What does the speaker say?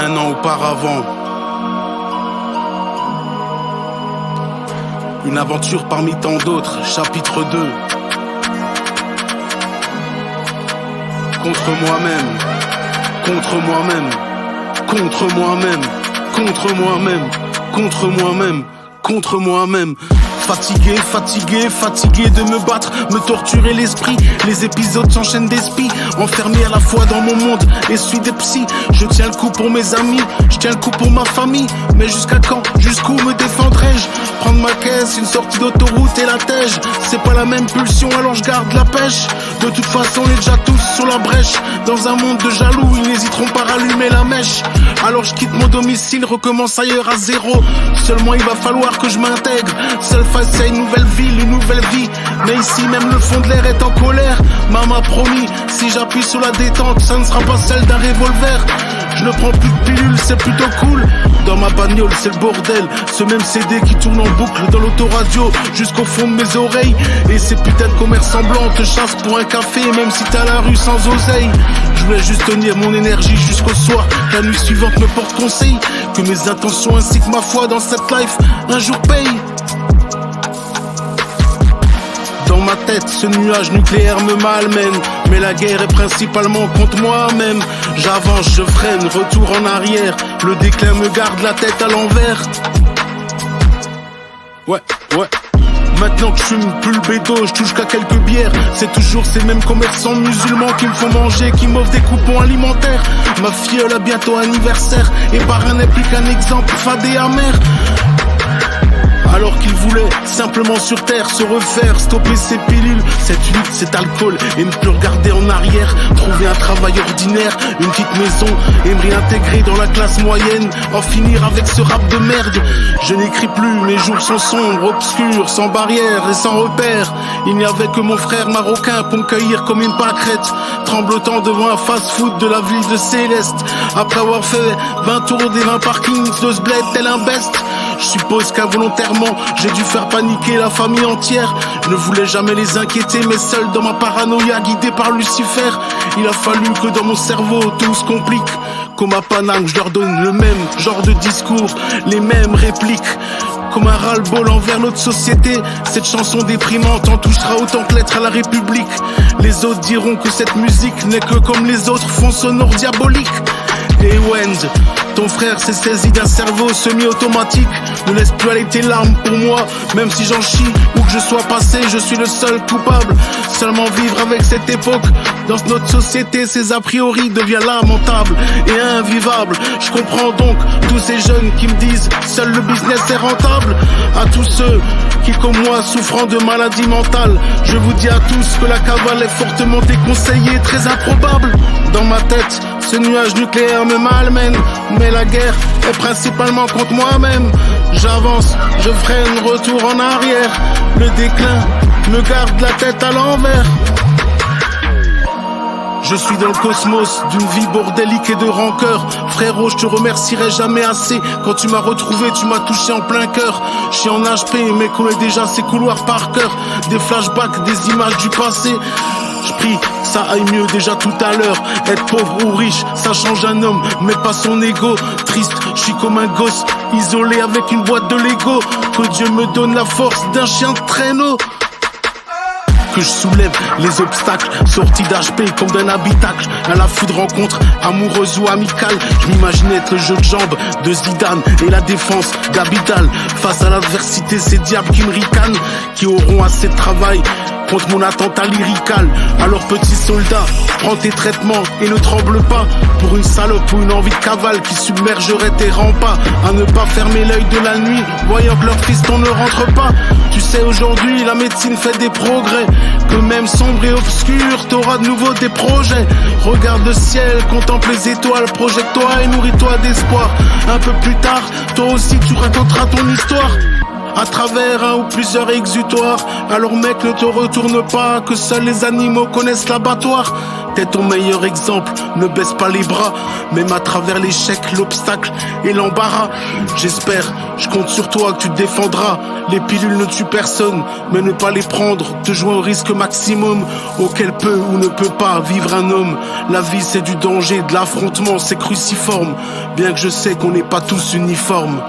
un an auparavant. Une aventure parmi tant d'autres, chapitre 2. Contre moi-même, contre moi-même, contre moi-même, contre moi-même, contre moi-même, contre moi-même. Fatigué, fatigué, fatigué de me battre, me torturer l'esprit. Les épisodes s'enchaînent d'esprit, enfermé à la fois dans mon monde et celui des psys. Je tiens le coup pour mes amis, je tiens le coup pour ma famille. Mais jusqu'à quand, jusqu'où me défendrai-je? Prendre ma caisse, une sortie d'autoroute et la tège. C'est pas la même pulsion, alors je garde la pêche. De toute façon, on est déjà tous sur la brèche. Dans un monde de jaloux, ils n'hésiteront pas à rallumer la mèche. Alors je quitte mon domicile, recommence ailleurs à zéro. Seulement il va falloir que je m'intègre. Seul face à une nouvelle ville, une nouvelle vie. Mais ici même le fond de l'air est en colère. Maman a promis, si j'appuie sur la détente, ça ne sera pas celle d'un revolver. Je ne prends plus de pilules, c'est plutôt cool. Dans ma bagnole, c'est le bordel. Ce même CD qui tourne en boucle dans l'autoradio jusqu'au fond de mes oreilles. Et ces putains de commerçants blancs te chassent pour un café, même si t'es à la rue sans oseille. Je voulais juste tenir mon énergie jusqu'au soir, que la nuit suivante me porte conseil. Que mes intentions ainsi que ma foi dans cette life un jour payent. Dans ma tête, ce nuage nucléaire me malmène. Mais la guerre est principalement contre moi-même. J'avance, je freine, retour en arrière. Le déclin me garde la tête à l'envers. Ouais. Maintenant que je fume plus le bédo, je touche qu'à quelques bières. C'est toujours ces mêmes commerçants musulmans qui me font manger, qui m'offrent des coupons alimentaires. Ma filleule a bientôt anniversaire, et parrain n'est plus qu'un exemple fadé amer. Alors qu'il voulait simplement sur terre se refaire, stopper ses pilules, cette huile, cet alcool, et ne plus regarder en arrière. Trouver un travail ordinaire, une petite maison, et me réintégrer dans la classe moyenne. En finir avec ce rap de merde. Je n'écris plus, mes jours sont sombres, obscurs, sans barrière et sans repère. Il n'y avait que mon frère marocain pour me cueillir comme une pâquerette, tremblotant devant un fast-food de la ville de Céleste. Après avoir fait 20 tours des 20 parkings de ce bled tel un best. Je suppose qu'involontairement, j'ai dû faire paniquer la famille entière. Je ne voulais jamais les inquiéter, mais seul dans ma paranoïa, guidé par Lucifer. Il a fallu que dans mon cerveau tout se complique. Comme à Paname, je leur donne le même genre de discours, les mêmes répliques. Comme un ras-le-bol envers notre société. Cette chanson déprimante en touchera autant que l'être à la République. Les autres diront que cette musique n'est que comme les autres font sonore diabolique. Et Wend, ton frère s'est saisi d'un cerveau semi-automatique. Ne laisse plus aller tes larmes pour moi, même si j'en chie. Où que je sois passé, je suis le seul coupable. Seulement vivre avec cette époque. Dans notre société, ces a priori devient lamentable et invivable. Je comprends donc tous ces jeunes qui me disent seul le business est rentable. À tous ceux qui comme moi souffrant de maladie mentale, je vous dis à tous que la cavale est fortement déconseillée, très improbable. Dans ma tête, ce nuage nucléaire me malmène, mais la guerre est principalement contre moi-même. J'avance, je freine, retour en arrière. Le déclin me garde la tête à l'envers. Je suis dans le cosmos d'une vie bordélique et de rancœur. Frérot, je te remercierai jamais assez. Quand tu m'as retrouvé, tu m'as touché en plein cœur. Je suis en HP, mais connais déjà ces couloirs par cœur. Des flashbacks, des images du passé. Je prie que ça aille mieux déjà tout à l'heure. Être pauvre ou riche, ça change un homme, mais pas son ego. Triste, je suis comme un gosse, isolé avec une boîte de Lego. Que Dieu me donne la force d'un chien de traîneau. Que je soulève les obstacles, sortis d'HP comme d'un habitacle. À l'affût de rencontres amoureuses ou amicales. Je m'imaginais être le jeu de jambes de Zidane et la défense d'Abidal. Face à l'adversité, ces diables qui me ricanent, qui auront assez de travail contre mon attentat lyrical. Alors petit soldat, prends tes traitements et ne tremble pas pour une salope ou une envie de cavale qui submergerait tes remparts. À ne pas fermer l'œil de la nuit, voyant que leur fiston ne rentre pas. Tu sais, aujourd'hui la médecine fait des progrès, que même sombre et obscur, t'auras de nouveau des projets. Regarde le ciel, contemple les étoiles, projette-toi et nourris-toi d'espoir. Un peu plus tard, toi aussi tu raconteras ton histoire. à travers un ou plusieurs exutoires. Alors mec, ne te retourne pas, que seuls les animaux connaissent l'abattoir. T'es ton meilleur exemple, ne baisse pas les bras, même à travers l'échec, l'obstacle et l'embarras. J'espère, je compte sur toi que tu te défendras. Les pilules ne tuent personne, mais ne pas les prendre, te jouer au risque maximum auquel peut ou ne peut pas vivre un homme. La vie c'est du danger, de l'affrontement, c'est cruciforme, bien que je sais qu'on n'est pas tous uniformes.